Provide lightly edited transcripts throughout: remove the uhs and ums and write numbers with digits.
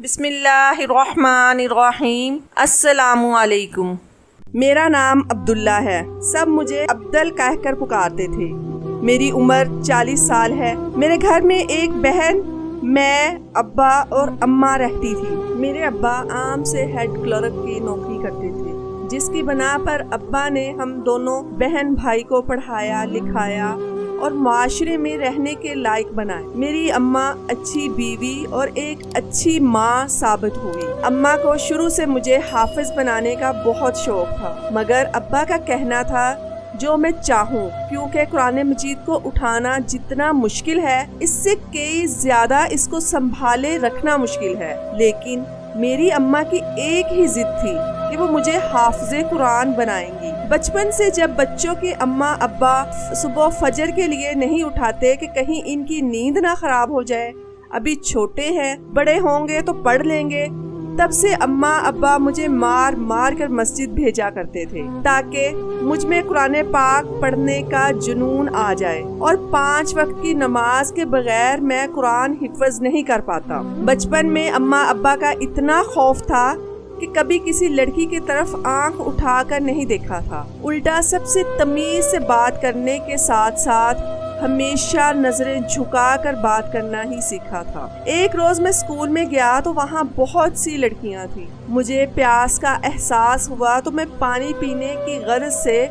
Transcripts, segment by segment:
بسم اللہ الرحمن الرحیم۔ السلام علیکم۔ میرا نام عبداللہ ہے، سب مجھے عبدل کہہ کر پکارتے تھے۔ میری عمر 40 سال ہے۔ میرے گھر میں ایک بہن، میں، ابا اور اماں رہتی تھی۔ میرے ابا عام سے ہیڈ کلرک کی نوکری کرتے تھے، جس کی بنا پر ابا نے ہم دونوں بہن بھائی کو پڑھایا لکھایا اور معاشرے میں رہنے کے لائق بنائے۔ میری اماں اچھی بیوی اور ایک اچھی ماں ثابت ہوئی۔ اماں کو شروع سے مجھے حافظ بنانے کا بہت شوق تھا، مگر ابا کا کہنا تھا جو میں چاہوں، کیونکہ قرآن مجید کو اٹھانا جتنا مشکل ہے، اس سے کئی زیادہ اس کو سنبھالے رکھنا مشکل ہے۔ لیکن میری اماں کی ایک ہی ضد تھی کہ وہ مجھے حافظ قرآن بنائیں گی۔ بچپن سے جب بچوں کے اماں ابا صبح فجر کے لیے نہیں اٹھاتے کہ کہیں ان کی نیند نہ خراب ہو جائے، ابھی چھوٹے ہیں، بڑے ہوں گے تو پڑھ لیں گے، تب سے اماں ابا مجھے مار مار کر مسجد بھیجا کرتے تھے تاکہ مجھ میں قرآن پاک پڑھنے کا جنون آ جائے، اور 5 وقت کی نماز کے بغیر میں قرآن حفظ نہیں کر پاتا۔ بچپن میں اماں ابا کا اتنا خوف تھا کہ کبھی کسی لڑکی کی طرف آنکھ اٹھا کر نہیں دیکھا تھا، الٹا سب سے تمیز سے بات کرنے کے ساتھ ساتھ ہمیشہ نظریں جھکا کر بات کرنا ہی سیکھا تھا۔ ایک روز میں اسکول میں گیا تو وہاں بہت سی لڑکیاں تھیں۔ مجھے پیاس کا احساس ہوا تو میں پانی پینے کی غرض سے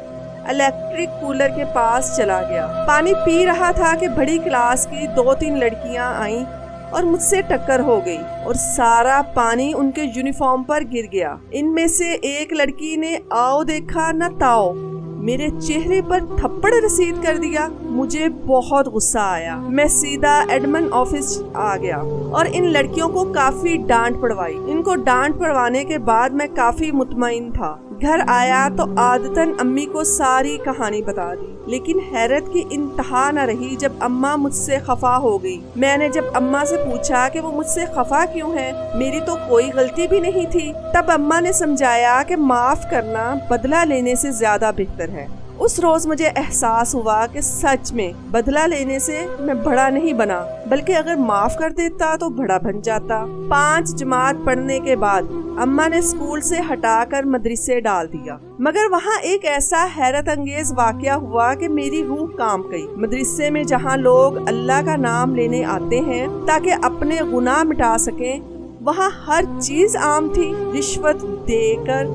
الیکٹرک کولر کے پاس چلا گیا۔ پانی پی رہا تھا کہ بڑی کلاس کی 2-3 لڑکیاں آئیں اور مجھ سے ٹکر ہو گئی اور سارا پانی ان کے یونیفارم پر گر گیا۔ ان میں سے ایک لڑکی نے آؤ دیکھا نہ تاؤ میرے چہرے پر تھپڑ رسید کر دیا۔ مجھے بہت غصہ آیا۔ میں سیدھا ایڈمن آفس آ گیا اور ان لڑکیوں کو کافی ڈانٹ پڑوائی۔ ان کو ڈانٹ پڑوانے کے بعد میں کافی مطمئن تھا۔ گھر آیا تو عادتاً امی کو ساری کہانی بتا دی، لیکن حیرت کی انتہا نہ رہی جب اماں مجھ سے خفا ہو گئی۔ میں نے جب اماں سے پوچھا کہ وہ مجھ سے خفا کیوں ہے، میری تو کوئی غلطی بھی نہیں تھی، تب اماں نے سمجھایا کہ معاف کرنا بدلہ لینے سے زیادہ بہتر ہے۔ اس روز مجھے احساس ہوا کہ سچ میں بدلہ لینے سے میں بڑا نہیں بنا، بلکہ اگر معاف کر دیتا تو بڑا بن جاتا۔ 5 جماعت پڑھنے کے بعد اماں نے اسکول سے ہٹا کر مدرسے ڈال دیا، مگر وہاں ایک ایسا حیرت انگیز واقعہ ہوا کہ میری روح کانپ گئی۔ مدرسے میں جہاں لوگ اللہ کا نام لینے آتے ہیں تاکہ اپنے گناہ مٹا سکیں، وہاں ہر چیز عام تھی۔ رشوت دے کر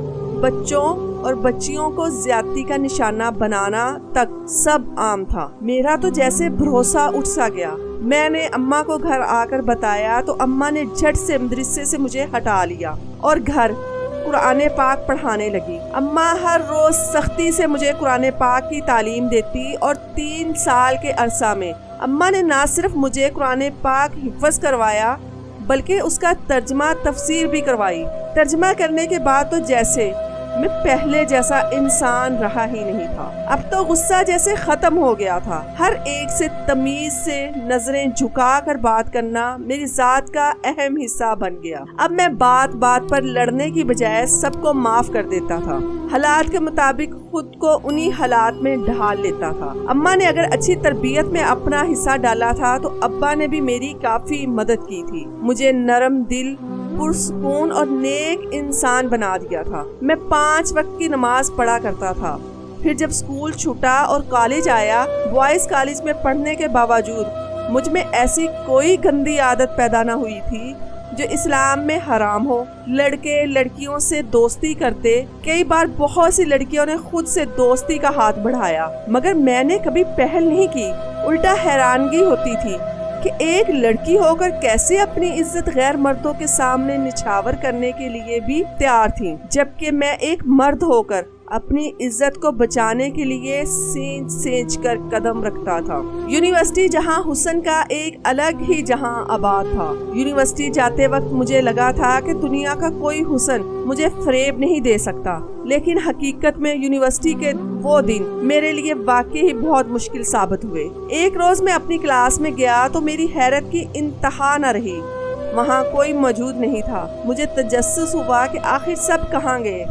بچوں اور بچیوں کو زیادتی کا نشانہ بنانا تک سب عام تھا۔ میرا تو جیسے بھروسہ اٹھ سا گیا۔ میں نے اماں کو گھر آ کر بتایا تو اماں نے جھٹ سے مدرسے سے مجھے ہٹا لیا اور گھر قرآن پاک پڑھانے لگی۔ اماں ہر روز سختی سے مجھے قرآن پاک کی تعلیم دیتی اور 3 سال کے عرصہ میں اماں نے نہ صرف مجھے قرآن پاک حفظ کروایا بلکہ اس کا ترجمہ تفسیر بھی کروائی۔ ترجمہ کرنے کے بعد تو جیسے میں پہلے جیسا انسان رہا ہی نہیں تھا۔ اب تو غصہ جیسے ختم ہو گیا تھا۔ ہر ایک سے تمیز سے نظریں جھکا کر بات کرنا میری ذات کا اہم حصہ بن گیا۔ اب میں بات بات پر لڑنے کی بجائے سب کو معاف کر دیتا تھا، حالات کے مطابق خود کو انہی حالات میں ڈھال لیتا تھا۔ اماں نے اگر اچھی تربیت میں اپنا حصہ ڈالا تھا تو ابا نے بھی میری کافی مدد کی تھی، مجھے نرم دل، پرسکون اور نیک انسان بنا دیا تھا۔ میں 5 وقت کی نماز پڑھا کرتا تھا۔ پھر جب اسکول چھوٹا اور کالج آیا، بوائز کالج میں پڑھنے کے باوجود مجھ میں ایسی کوئی گندی عادت پیدا نہ ہوئی تھی جو اسلام میں حرام ہو۔ لڑکے لڑکیوں سے دوستی کرتے، کئی بار بہت سی لڑکیوں نے خود سے دوستی کا ہاتھ بڑھایا، مگر میں نے کبھی پہل نہیں کی۔ الٹا حیرانگی ہوتی تھی کہ ایک لڑکی ہو کر کیسے اپنی عزت غیر مردوں کے سامنے نچھاور کرنے کے لیے بھی تیار تھی، جبکہ میں ایک مرد ہو کر اپنی عزت کو بچانے کے لیے سینچ سینچ کر قدم رکھتا تھا۔ یونیورسٹی جہاں حسن کا ایک الگ ہی جہاں آباد تھا۔ یونیورسٹی جاتے وقت مجھے لگا تھا کہ دنیا کا کوئی حسن مجھے فریب نہیں دے سکتا، لیکن حقیقت میں یونیورسٹی کے وہ دن میرے لیے واقعی بہت مشکل ثابت ہوئے۔ ایک روز میں اپنی کلاس میں گیا تو میری حیرت کی انتہا نہ رہی، وہاں کوئی موجود نہیں تھا۔ مجھے تجسس ہوا کہ آخر سب کہاں گئے۔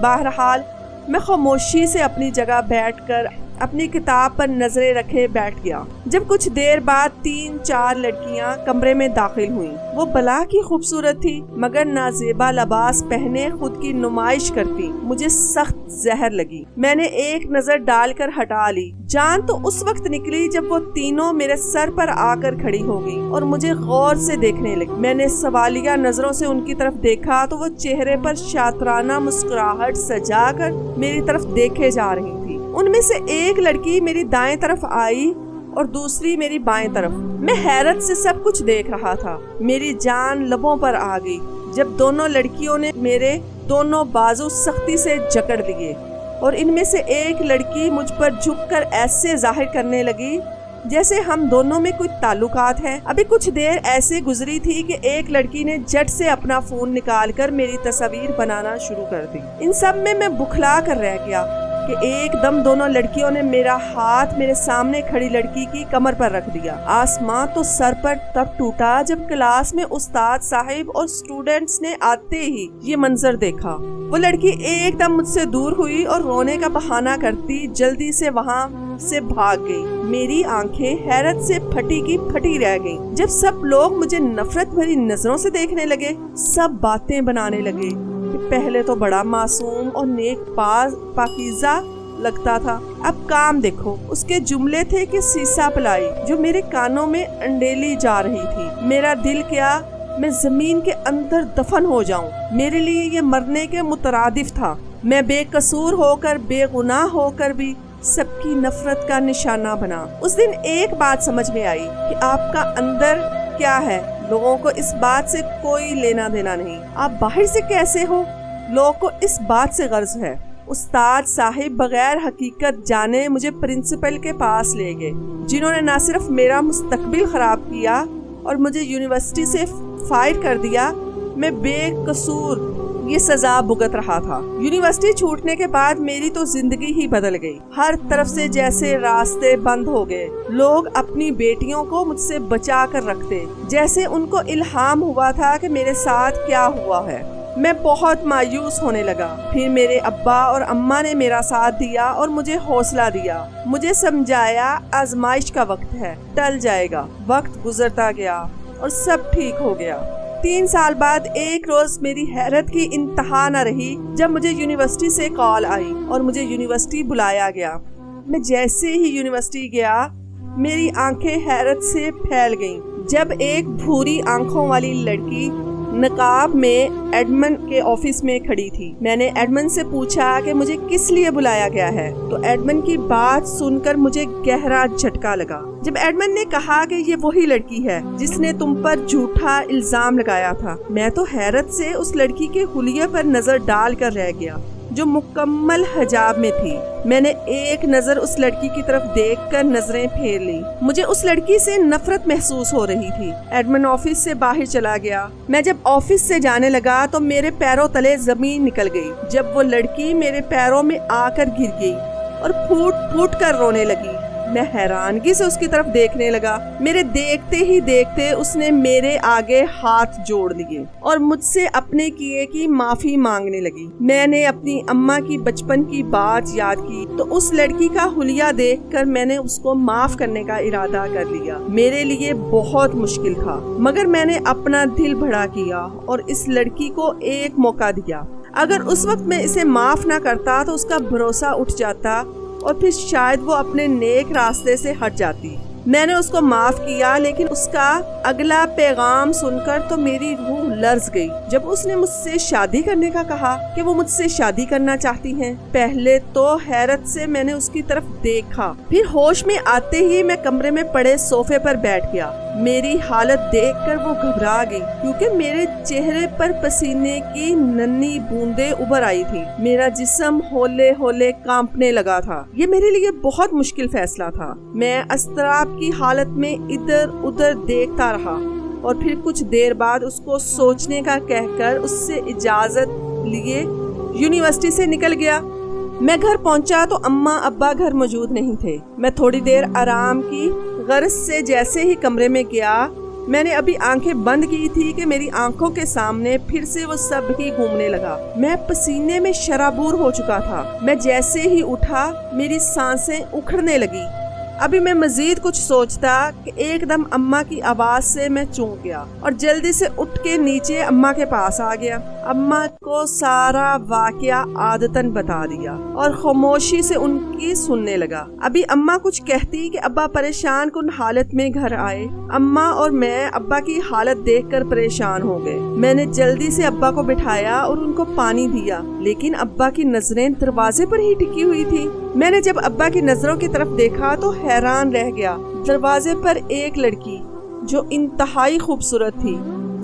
بہرحال میں خاموشی سے اپنی جگہ بیٹھ کر اپنی کتاب پر نظریں رکھے بیٹھ گیا۔ جب کچھ دیر بعد 3-4 لڑکیاں کمرے میں داخل ہوئیں۔ وہ بلا کی خوبصورت تھی مگر نازیبا لباس پہنے خود کی نمائش کرتی مجھے سخت زہر لگی۔ میں نے ایک نظر ڈال کر ہٹا لی۔ جان تو اس وقت نکلی جب وہ تینوں میرے سر پر آ کر کھڑی ہو گئی اور مجھے غور سے دیکھنے لگی۔ میں نے سوالیہ نظروں سے ان کی طرف دیکھا تو وہ چہرے پر شاطرانہ مسکراہٹ سجا کر میری طرف دیکھے جا رہی تھی۔ ان میں سے ایک لڑکی میری دائیں طرف آئی اور دوسری میری بائیں طرف۔ میں حیرت سے سب کچھ دیکھ رہا تھا۔ میری جان لبوں پر آ گئی جب دونوں لڑکیوں نے میرے دونوں بازو سختی سے جکڑ دیے اور ان میں سے ایک لڑکی مجھ پر جھک کر ایسے ظاہر کرنے لگی جیسے ہم دونوں میں کوئی تعلقات ہیں۔ ابھی کچھ دیر ایسے گزری تھی کہ ایک لڑکی نے جھٹ سے اپنا فون نکال کر میری تصاویر بنانا شروع کر دی۔ ان سب میں بکھلا کر رہ گیا کہ ایک دم دونوں لڑکیوں نے میرا ہاتھ میرے سامنے کھڑی لڑکی کی کمر پر رکھ دیا۔ آسمان تو سر پر تب ٹوٹا جب کلاس میں استاد صاحب اور اسٹوڈنٹس نے آتے ہی یہ منظر دیکھا۔ وہ لڑکی ایک دم مجھ سے دور ہوئی اور رونے کا بہانہ کرتی جلدی سے وہاں سے بھاگ گئی۔ میری آنکھیں حیرت سے پھٹی کی پھٹی رہ گئیں۔ جب سب لوگ مجھے نفرت بھری نظروں سے دیکھنے لگے، سب باتیں بنانے لگے کہ پہلے تو بڑا معصوم اور نیک پاکیزہ لگتا تھا، اب کام دیکھو۔ اس کے جملے تھے کہ سیسا پلائی جو میرے کانوں میں انڈیلی جا رہی تھی۔ میرا دل کیا میں زمین کے اندر دفن ہو جاؤں۔ میرے لیے یہ مرنے کے مترادف تھا۔ میں بے قصور ہو کر، بے گناہ ہو کر بھی سب کی نفرت کا نشانہ بنا۔ اس دن ایک بات سمجھ میں آئی کہ آپ کا اندر کیا ہے لوگوں کو اس بات سے کوئی لینا دینا نہیں، آپ باہر سے کیسے ہو لوگوں کو اس بات سے غرض ہے۔ استاد صاحب بغیر حقیقت جانے مجھے پرنسپل کے پاس لے گئے، جنہوں نے نہ صرف میرا مستقبل خراب کیا اور مجھے یونیورسٹی سے فائر کر دیا، میں بے قصور یہ سزا بھگت رہا تھا۔ یونیورسٹی چھوٹنے کے بعد میری تو زندگی ہی بدل گئی۔ ہر طرف سے جیسے راستے بند ہو گئے۔ لوگ اپنی بیٹیوں کو مجھ سے بچا کر رکھتے، جیسے ان کو الہام ہوا تھا کہ میرے ساتھ کیا ہوا ہے۔ میں بہت مایوس ہونے لگا۔ پھر میرے ابا اور اماں نے میرا ساتھ دیا اور مجھے حوصلہ دیا، مجھے سمجھایا آزمائش کا وقت ہے، ٹل جائے گا۔ وقت گزرتا گیا اور سب ٹھیک ہو گیا۔ 3 سال بعد ایک روز میری حیرت کی انتہا نہ رہی جب مجھے یونیورسٹی سے کال آئی اور مجھے یونیورسٹی بلایا گیا۔ میں جیسے ہی یونیورسٹی گیا میری آنکھیں حیرت سے پھیل گئیں جب ایک بھوری آنکھوں والی لڑکی نقاب میں ایڈمن کے آفس میں کھڑی تھی۔ میں نے ایڈمن سے پوچھا کہ مجھے کس لیے بلایا گیا ہے، تو ایڈمن کی بات سن کر مجھے گہرا جھٹکا لگا جب ایڈمن نے کہا کہ یہ وہی لڑکی ہے جس نے تم پر جھوٹا الزام لگایا تھا۔ میں تو حیرت سے اس لڑکی کے حلیے پر نظر ڈال کر رہ گیا جو مکمل حجاب میں تھی۔ میں نے ایک نظر اس لڑکی کی طرف دیکھ کر نظریں پھیر لی۔ مجھے اس لڑکی سے نفرت محسوس ہو رہی تھی۔ ایڈمن آفس سے باہر چلا گیا۔ میں جب آفس سے جانے لگا تو میرے پیروں تلے زمین نکل گئی جب وہ لڑکی میرے پیروں میں آ کر گر گئی اور پھوٹ پھوٹ کر رونے لگی۔ میں حیرانگی سے اس کی طرف دیکھنے لگا۔ میرے دیکھتے ہی دیکھتے اس نے میرے آگے ہاتھ جوڑ لیے اور مجھ سے اپنے کیے کی معافی مانگنے لگی۔ میں نے اپنی اماں کی بچپن کی بات یاد کی تو اس لڑکی کا حلیہ دیکھ کر میں نے اس کو معاف کرنے کا ارادہ کر لیا۔ میرے لیے بہت مشکل تھا مگر میں نے اپنا دل بڑا کیا اور اس لڑکی کو ایک موقع دیا۔ اگر اس وقت میں اسے معاف نہ کرتا تو اس کا بھروسہ اٹھ جاتا اور پھر شاید وہ اپنے نیک راستے سے ہٹ جاتی۔ میں نے اس کو معاف کیا لیکن اس کا اگلا پیغام سن کر تو میری روح لرز گئی جب اس نے مجھ سے شادی کرنے کا کہا کہ وہ مجھ سے شادی کرنا چاہتی ہیں۔ پہلے تو حیرت سے میں نے اس کی طرف دیکھا، پھر ہوش میں آتے ہی میں کمرے میں پڑے صوفے پر بیٹھ گیا۔ میری حالت دیکھ کر وہ گھبرا گئی کیونکہ میرے چہرے پر پسینے کی ننھی بوندیں ابھر آئی تھی۔ میرا جسم ہولے ہولے کانپنے لگا تھا۔ یہ میرے لیے بہت مشکل فیصلہ تھا۔ میں اضطراب کی حالت میں ادھر ادھر دیکھتا رہا اور پھر کچھ دیر بعد اس کو سوچنے کا کہہ کر اس سے اجازت لیے یونیورسٹی سے نکل گیا۔ میں گھر پہنچا تو اماں ابا گھر موجود نہیں تھے۔ میں تھوڑی دیر آرام کی غرض سے جیسے ہی کمرے میں گیا میں نے ابھی آنکھیں بند کی تھی کہ میری آنکھوں کے سامنے پھر سے وہ سب ہی گھومنے لگا۔ میں پسینے میں شرابور ہو چکا تھا۔ میں جیسے ہی اٹھا میری سانسیں اکھڑنے لگی۔ ابھی میں مزید کچھ سوچتا کہ ایک دم اماں کی آواز سے میں چونک گیا اور جلدی سے اٹھ کے نیچے اماں کے پاس آ گیا۔ اماں کو سارا واقعہ عادتاً بتا دیا اور خاموشی سے ان کی سننے لگا۔ ابھی اماں کچھ کہتی کہ ابا پریشان کن حالت میں گھر آئے۔ اماں اور میں ابا کی حالت دیکھ کر پریشان ہو گئے۔ میں نے جلدی سے ابا کو بٹھایا اور ان کو پانی دیا، لیکن ابا کی نظریں دروازے پر ہی ٹکی ہوئی تھی۔ میں نے جب ابا کی نظروں کی طرف دیکھا تو حیران رہ گیا۔ دروازے پر ایک لڑکی جو انتہائی خوبصورت تھی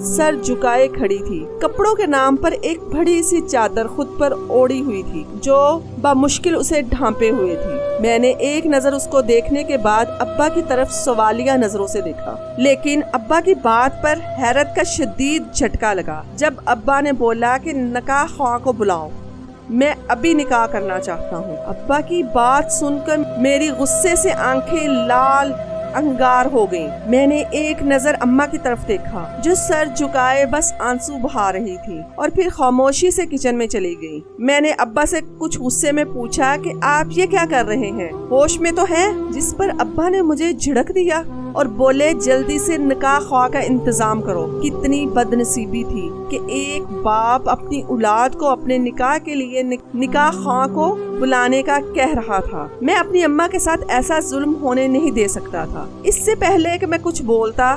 سر جھکائے کھڑی تھی۔ کپڑوں کے نام پر ایک بڑی سی چادر خود پر اوڑھی ہوئی تھی جو بامشکل اسے ڈھانپے ہوئے تھی۔ میں نے ایک نظر اس کو دیکھنے کے بعد ابا کی طرف سوالیہ نظروں سے دیکھا، لیکن ابا کی بات پر حیرت کا شدید جھٹکا لگا جب ابا نے بولا کہ نکاح خواہ کو بلاؤ، میں ابھی نکاح کرنا چاہتا ہوں۔ ابا کی بات سن کر میری غصے سے آنکھیں لال انگار ہو گئیں۔ میں نے ایک نظر اماں کی طرف دیکھا جو سر جھکائے بس آنسو بہا رہی تھی اور پھر خاموشی سے کچن میں چلی گئی۔ میں نے ابا سے کچھ غصے میں پوچھا کہ آپ یہ کیا کر رہے ہیں، ہوش میں تو ہیں؟ جس پر ابا نے مجھے جھڑک دیا اور بولے جلدی سے نکاح خواہ کا انتظام کرو۔ کتنی بد نصیبی تھی کہ ایک باپ اپنی اولاد کو اپنے نکاح کے لیے نکاح خواہ کو بلانے کا کہہ رہا تھا۔ میں اپنی اماں کے ساتھ ایسا ظلم ہونے نہیں دے سکتا تھا۔ اس سے پہلے کہ میں کچھ بولتا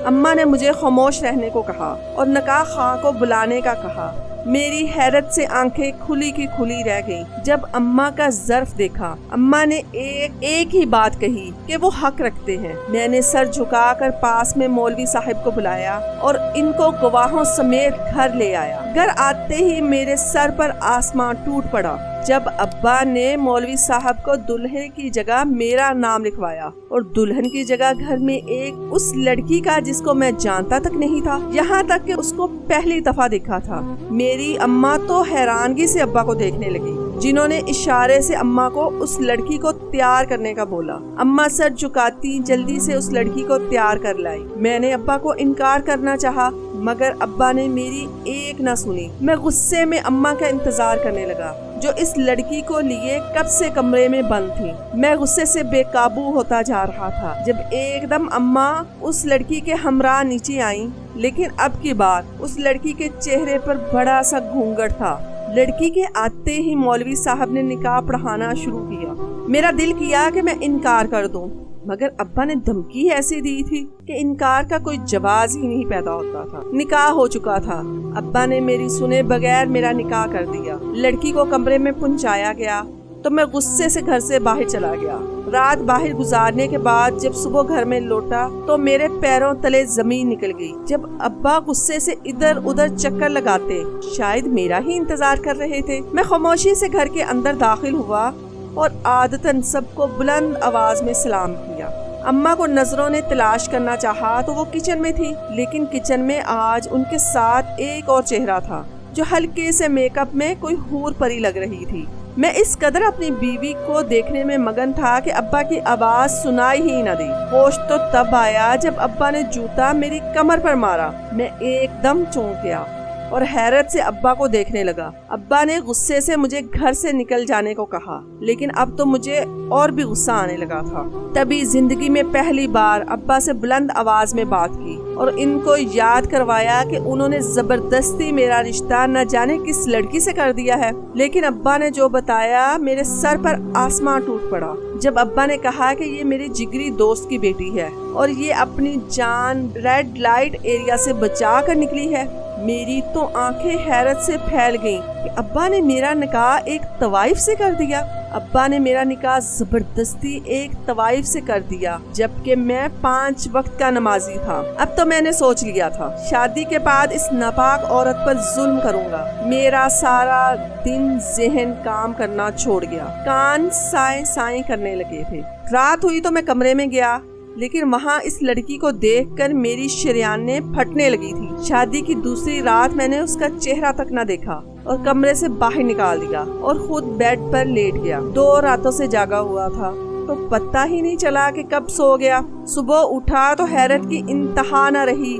اماں نے مجھے خاموش رہنے کو کہا اور نکاح خواہ کو بلانے کا کہا۔ میری حیرت سے آنکھیں کھلی کی کھلی رہ گئیں جب اماں کا ظرف دیکھا۔ اماں نے ایک ہی بات کہی کہ وہ حق رکھتے ہیں۔ میں نے سر جھکا کر پاس میں مولوی صاحب کو بلایا اور ان کو گواہوں سمیت گھر لے آیا۔ گھر آتے ہی میرے سر پر آسمان ٹوٹ پڑا جب ابا نے مولوی صاحب کو دلہن کی جگہ میرا نام لکھوایا اور دلہن کی جگہ گھر میں ایک اس لڑکی کا جس کو میں جانتا تک نہیں تھا، یہاں تک کہ اس کو پہلی دفعہ دیکھا تھا۔ میری اماں تو حیرانگی سے ابا کو دیکھنے لگی، جنہوں نے اشارے سے اماں کو اس لڑکی کو تیار کرنے کا بولا۔ اماں سر جھکاتی جلدی سے اس لڑکی کو تیار کر لائی۔ میں نے ابا کو انکار کرنا چاہا مگر ابا نے میری ایک نہ سنی۔ میں غصے میں اماں کا انتظار کرنے لگا جو اس لڑکی کو لیے کب سے کمرے میں بند تھی۔ میں غصے سے بے قابو ہوتا جا رہا تھا جب ایک دم اماں اس لڑکی کے ہمراہ نیچے آئیں، لیکن اب کی بات اس لڑکی کے چہرے پر بڑا سا گھونگھٹ تھا۔ لڑکی کے آتے ہی مولوی صاحب نے نکاح پڑھانا شروع کیا۔ میرا دل کیا کہ میں انکار کر دوں مگر ابا نے دھمکی ایسی دی تھی کہ انکار کا کوئی جواز ہی نہیں پیدا ہوتا تھا۔ نکاح ہو چکا تھا۔ ابا نے میری سنے بغیر میرا نکاح کر دیا۔ لڑکی کو کمرے میں پہنچایا گیا تو میں غصے سے گھر سے باہر چلا گیا۔ رات باہر گزارنے کے بعد جب صبح گھر میں لوٹا تو میرے پیروں تلے زمین نکل گئی جب ابا غصے سے ادھر ادھر چکر لگاتے شاید میرا ہی انتظار کر رہے تھے۔ میں خاموشی سے گھر کے اندر داخل ہوا اور عادتاً سب کو بلند آواز میں سلام کیا۔ اماں کو نظروں نے تلاش کرنا چاہا تو وہ کچن میں تھی، لیکن کچن میں آج ان کے ساتھ ایک اور چہرہ تھا جو ہلکے سے میک اپ میں کوئی حور پری لگ رہی تھی۔ میں اس قدر اپنی بیوی کو دیکھنے میں مگن تھا کہ ابا کی آواز سنائی ہی نہ دی۔ ہوش تو تب آیا جب ابا نے جوتا میری کمر پر مارا۔ میں ایک دم چونک گیا اور حیرت سے ابا کو دیکھنے لگا۔ ابا نے غصے سے مجھے گھر سے نکل جانے کو کہا، لیکن اب تو مجھے اور بھی غصہ آنے لگا تھا۔ تبھی زندگی میں پہلی بار ابا سے بلند آواز میں بات کی اور ان کو یاد کروایا کہ انہوں نے زبردستی میرا رشتہ نہ جانے کس لڑکی سے کر دیا ہے۔ لیکن ابا نے جو بتایا میرے سر پر آسمان ٹوٹ پڑا جب ابا نے کہا کہ یہ میری جگری دوست کی بیٹی ہے اور یہ اپنی جان ریڈ لائٹ ایریا سے بچا کر نکلی ہے۔ میری تو آنکھیں حیرت سے پھیل گئیں کہ ابا نے میرا نکاح ایک طوائف سے کر دیا۔ ابا نے میرا نکاح زبردستی ایک طوائف سے کر دیا جبکہ میں 5 وقت کا نمازی تھا۔ اب تو میں نے سوچ لیا تھا شادی کے بعد اس ناپاک عورت پر ظلم کروں گا۔ میرا سارا دن ذہن کام کرنا چھوڑ گیا، کان سائیں سائیں کرنے لگے تھے۔ رات ہوئی تو میں کمرے میں گیا، لیکن وہاں اس لڑکی کو دیکھ کر میری شریانیں پھٹنے لگی تھی۔ شادی کی دوسری رات میں نے اس کا چہرہ تک نہ دیکھا اور کمرے سے باہر نکال دیا اور خود بیڈ پر لیٹ گیا۔ 2 راتوں سے جاگا ہوا تھا۔ تو پتہ ہی نہیں چلا کہ کب سو گیا۔ صبح اٹھا تو حیرت کی انتہا نہ رہی۔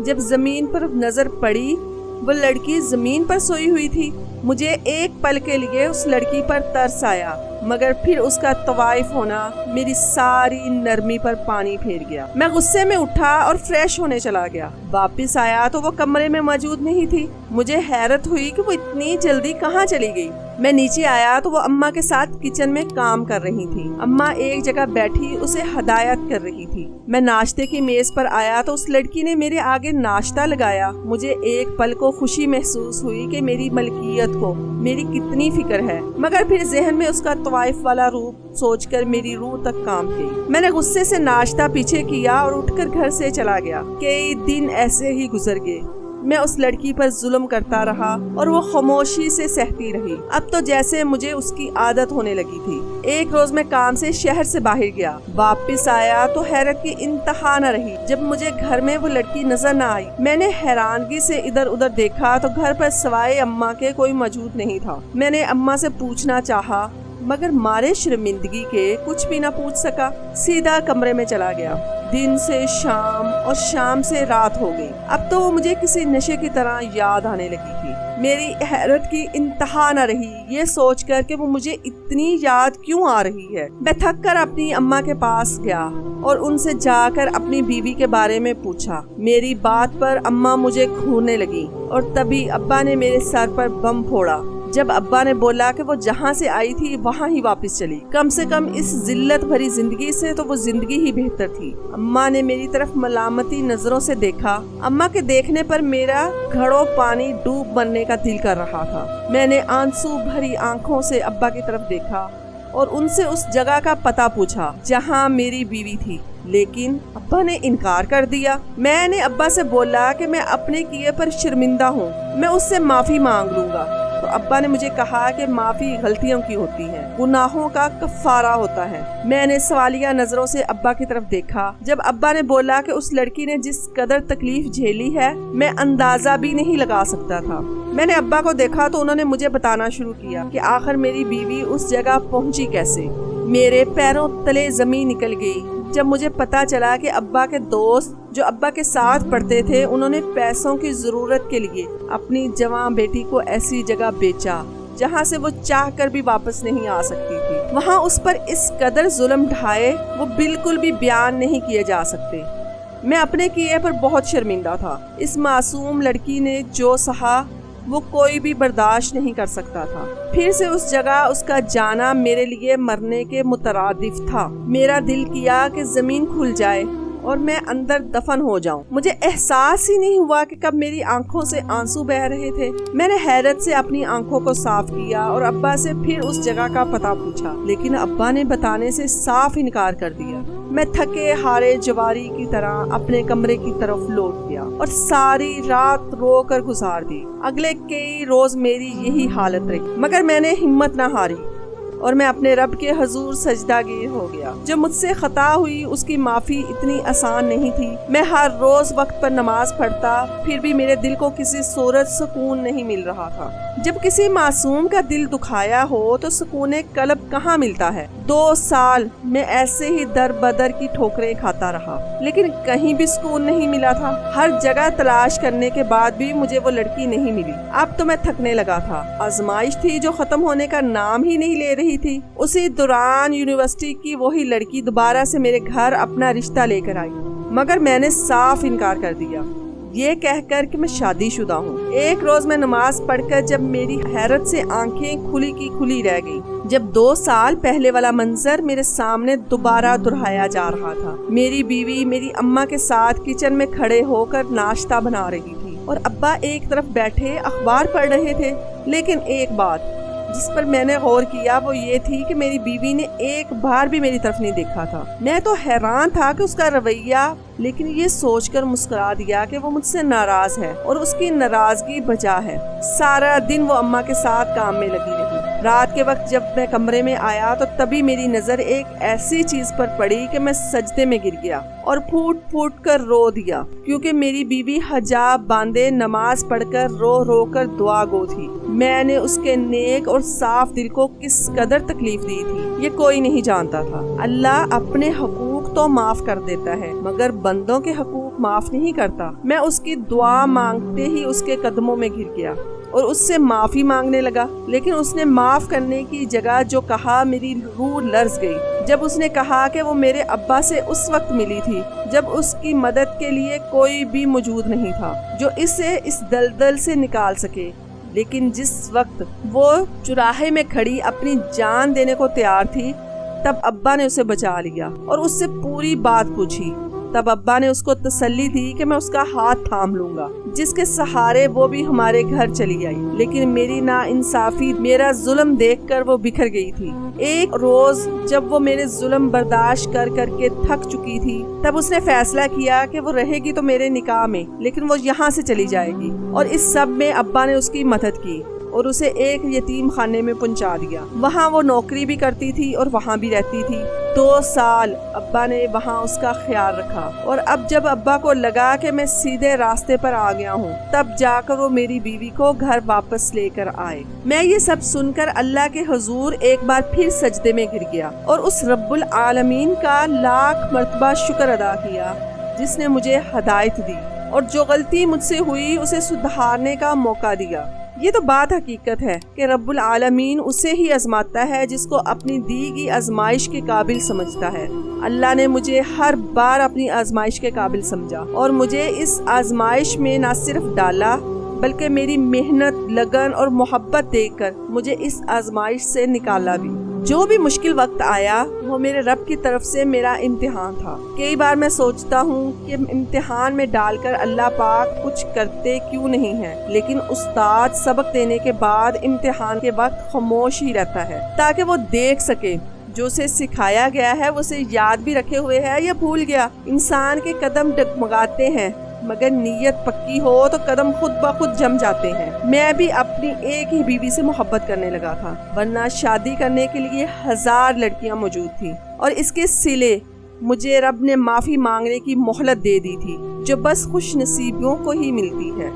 جب زمین پر نظر پڑی وہ لڑکی زمین پر سوئی ہوئی تھی۔ مجھے ایک پل کے لیے اس لڑکی پر ترس آیا، مگر پھر اس کا طوائف ہونا میری ساری نرمی پر پانی پھیر گیا۔ میں غصے میں اٹھا اور فریش ہونے چلا گیا۔ واپس آیا تو وہ کمرے میں موجود نہیں تھی۔ مجھے حیرت ہوئی کہ وہ اتنی جلدی کہاں چلی گئی۔ میں نیچے آیا تو وہ اماں کے ساتھ کچن میں کام کر رہی تھی۔ اماں ایک جگہ بیٹھی اسے ہدایت کر رہی تھی۔ میں ناشتے کی میز پر آیا تو اس لڑکی نے میرے آگے ناشتہ لگایا۔ مجھے ایک پل کو خوشی محسوس ہوئی کہ میری ملکیت کو میری کتنی فکر ہے، مگر پھر ذہن میں اس کا طوائف والا روپ سوچ کر میری روح تک کانپ گئی۔ میں نے غصے سے ناشتہ پیچھے کیا اور اٹھ کر گھر سے چلا گیا۔ کئی دن ایسے ہی گزر گئے۔ میں اس لڑکی پر ظلم کرتا رہا اور وہ خاموشی سے سہتی رہی۔ اب تو جیسے مجھے اس کی عادت ہونے لگی تھی۔ ایک روز میں کام سے شہر سے باہر گیا۔ واپس آیا تو حیرت کی انتہا نہ رہی جب مجھے گھر میں وہ لڑکی نظر نہ آئی۔ میں نے حیرانگی سے ادھر ادھر دیکھا تو گھر پر سوائے اماں کے کوئی موجود نہیں تھا۔ میں نے اماں سے پوچھنا چاہا مگر مارے شرمندگی کے کچھ بھی نہ پوچھ سکا۔ سیدھا کمرے میں چلا گیا۔ دن سے شام اور شام سے رات ہو گئی۔ اب تو وہ مجھے کسی نشے کی طرح یاد آنے لگی تھی۔ میری حیرت کی انتہا نہ رہی یہ سوچ کر کہ وہ مجھے اتنی یاد کیوں آ رہی ہے۔ میں تھک کر اپنی اماں کے پاس گیا اور ان سے جا کر اپنی بیوی کے بارے میں پوچھا۔ میری بات پر اماں مجھے گھورنے لگی اور تبھی ابا نے میرے سر پر بم پھوڑا جب ابا نے بولا کہ وہ جہاں سے آئی تھی وہاں ہی واپس چلی۔ کم سے کم اس ذلت بھری زندگی سے تو وہ زندگی ہی بہتر تھی۔ اماں نے میری طرف ملامتی نظروں سے دیکھا۔ اماں کے دیکھنے پر میرا گھڑوں پانی ڈوب مرنے کا دل کر رہا تھا۔ میں نے آنسو بھری آنکھوں سے ابا کی طرف دیکھا اور ان سے اس جگہ کا پتہ پوچھا جہاں میری بیوی تھی، لیکن ابا نے انکار کر دیا۔ میں نے ابا سے بولا کہ میں اپنے کیے پر شرمندہ ہوں، میں اس سے معافی مانگ لوں گا۔ تو ابا نے مجھے کہا کہ معافی غلطیوں کی ہوتی ہے، گناہوں کا کفارہ ہوتا ہے۔ میں نے سوالیہ نظروں سے ابا کی طرف دیکھا جب ابا نے بولا کہ اس لڑکی نے جس قدر تکلیف جھیلی ہے میں اندازہ بھی نہیں لگا سکتا تھا۔ میں نے ابا کو دیکھا تو انہوں نے مجھے بتانا شروع کیا کہ آخر میری بیوی اس جگہ پہنچی کیسے۔ میرے پیروں تلے زمین نکل گئی جب مجھے پتا چلا کہ ابا کے دوست جو ابا کے ساتھ پڑھتے تھے انہوں نے پیسوں کی ضرورت کے لیے اپنی جوان بیٹی کو ایسی جگہ بیچا جہاں سے وہ چاہ کر بھی واپس نہیں آ سکتی تھی۔ وہاں اس پر اس قدر ظلم ڈھائے وہ بالکل بھی بیان نہیں کیے جا سکتے۔ میں اپنے کیے پر بہت شرمندہ تھا۔ اس معصوم لڑکی نے جو سہا وہ کوئی بھی برداشت نہیں کر سکتا تھا۔ پھر سے اس جگہ اس کا جانا میرے لیے مرنے کے مترادف تھا۔ میرا دل کیا کہ زمین کھل جائے اور میں اندر دفن ہو جاؤں۔ مجھے احساس ہی نہیں ہوا کہ کب میری آنکھوں سے آنسو بہ رہے تھے۔ میں نے حیرت سے اپنی آنکھوں کو صاف کیا اور ابا سے پھر اس جگہ کا پتہ پوچھا، لیکن ابا نے بتانے سے صاف انکار کر دیا۔ میں تھکے ہارے جواری کی طرح اپنے کمرے کی طرف لوٹ گیا اور ساری رات رو کر گزار دی۔ اگلے کئی روز میری یہی حالت رہی، مگر میں نے ہمت نہ ہاری اور میں اپنے رب کے حضور سجدہ گیر ہو گیا۔ جو مجھ سے خطا ہوئی اس کی معافی اتنی آسان نہیں تھی۔ میں ہر روز وقت پر نماز پڑھتا، پھر بھی میرے دل کو کسی صورت سکون نہیں مل رہا تھا۔ جب کسی معصوم کا دل دکھایا ہو تو سکون قلب کہاں ملتا ہے؟ 2 سال میں ایسے ہی در بدر کی ٹھوکریں کھاتا رہا، لیکن کہیں بھی سکون نہیں ملا تھا۔ ہر جگہ تلاش کرنے کے بعد بھی مجھے وہ لڑکی نہیں ملی۔ اب تو میں تھکنے لگا تھا۔ آزمائش تھی جو ختم ہونے کا نام ہی نہیں لے رہی تھی۔ اسی دوران یونیورسٹی کی وہی لڑکی دوبارہ سے میرے گھر اپنا رشتہ لے کر آئی، مگر میں نے صاف انکار کر دیا، یہ کہہ کر کہ میں شادی شدہ ہوں۔ ایک روز میں نماز پڑھ کر جب میری حیرت سے آنکھیں کھلی کی کھلی رہ گئی جب 2 سال پہلے والا منظر میرے سامنے دوبارہ دہرایا جا رہا تھا۔ میری بیوی میری اماں کے ساتھ کچن میں کھڑے ہو کر ناشتہ بنا رہی تھی اور ابا ایک طرف بیٹھے اخبار پڑھ رہے تھے۔ لیکن ایک بات جس پر میں نے غور کیا وہ یہ تھی کہ میری بیوی نے ایک بار بھی میری طرف نہیں دیکھا تھا۔ میں تو حیران تھا کہ اس کا رویہ لیکن یہ سوچ کر مسکرا دیا کہ وہ مجھ سے ناراض ہے اور اس کی ناراضگی بجا ہے۔ سارا دن وہ اماں کے ساتھ کام میں لگی رہی۔ رات کے وقت جب میں کمرے میں آیا تو تبھی میری نظر ایک ایسی چیز پر پڑی کہ میں سجدے میں گر گیا اور پھوٹ پھوٹ کر رو دیا، کیونکہ میری بیوی حجاب باندھے نماز پڑھ کر رو رو کر دعا گو تھی۔ میں نے اس کے نیک اور صاف دل کو کس قدر تکلیف دی تھی یہ کوئی نہیں جانتا تھا۔ اللہ اپنے حقوق تو معاف کر دیتا ہے مگر بندوں کے حقوق معاف نہیں کرتا۔ میں اس کی دعا مانگتے ہی اس کے قدموں میں گر گیا اور اس سے معافی مانگنے لگا، لیکن اس نے معاف کرنے کی جگہ جو کہا میری روح لرز گئی۔ جب اس نے کہا کہ وہ میرے ابا سے اس وقت ملی تھی جب اس کی مدد کے لیے کوئی بھی موجود نہیں تھا جو اسے اس دلدل سے نکال سکے، لیکن جس وقت وہ چوراہے میں کھڑی اپنی جان دینے کو تیار تھی تب ابا نے اسے بچا لیا اور اس سے پوری بات پوچھی۔ تب ابا نے اس کو تسلی دی کہ میں اس کا ہاتھ تھام لوں گا، جس کے سہارے وہ بھی ہمارے گھر چلی آئی، لیکن میری ناانصافی، میرا ظلم دیکھ کر وہ بکھر گئی تھی۔ ایک روز جب وہ میرے ظلم برداشت کر کر کے تھک چکی تھی تب اس نے فیصلہ کیا کہ وہ رہے گی تو میرے نکاح میں، لیکن وہ یہاں سے چلی جائے گی، اور اس سب میں ابا نے اس کی مدد کی اور اسے ایک یتیم خانے میں پہنچا دیا۔ وہاں وہ نوکری بھی کرتی تھی اور وہاں بھی رہتی تھی۔ 2 سال ابا نے وہاں اس کا خیال رکھا، اور اب جب ابا کو لگا کہ میں سیدھے راستے پر آ گیا ہوں تب جا کر وہ میری بیوی کو گھر واپس لے کر آئے۔ میں یہ سب سن کر اللہ کے حضور ایک بار پھر سجدے میں گر گیا اور اس رب العالمین کا لاکھ مرتبہ شکر ادا کیا جس نے مجھے ہدایت دی اور جو غلطی مجھ سے ہوئی اسے سدھارنے کا موقع دیا۔ یہ تو بات حقیقت ہے کہ رب العالمین اسے ہی آزماتا ہے جس کو اپنی دی گئی آزمائش کے قابل سمجھتا ہے۔ اللہ نے مجھے ہر بار اپنی آزمائش کے قابل سمجھا اور مجھے اس آزمائش میں نہ صرف ڈالا بلکہ میری محنت، لگن اور محبت دیکھ کر مجھے اس آزمائش سے نکالا بھی۔ جو بھی مشکل وقت آیا وہ میرے رب کی طرف سے میرا امتحان تھا۔ کئی بار میں سوچتا ہوں کہ امتحان میں ڈال کر اللہ پاک کچھ کرتے کیوں نہیں ہیں، لیکن استاد سبق دینے کے بعد امتحان کے وقت خاموش ہی رہتا ہے تاکہ وہ دیکھ سکے جو اسے سکھایا گیا ہے وہ اسے یاد بھی رکھے ہوئے ہے یا بھول گیا۔ انسان کے قدم ڈگمگاتے ہیں مگر نیت پکی ہو تو قدم خود بخود جم جاتے ہیں۔ میں بھی اپنی ایک ہی بیوی سے محبت کرنے لگا تھا، ورنہ شادی کرنے کے لیے 1000 لڑکیاں موجود تھیں، اور اس کے سلے مجھے رب نے معافی مانگنے کی مہلت دے دی تھی جو بس خوش نصیبیوں کو ہی ملتی ہے۔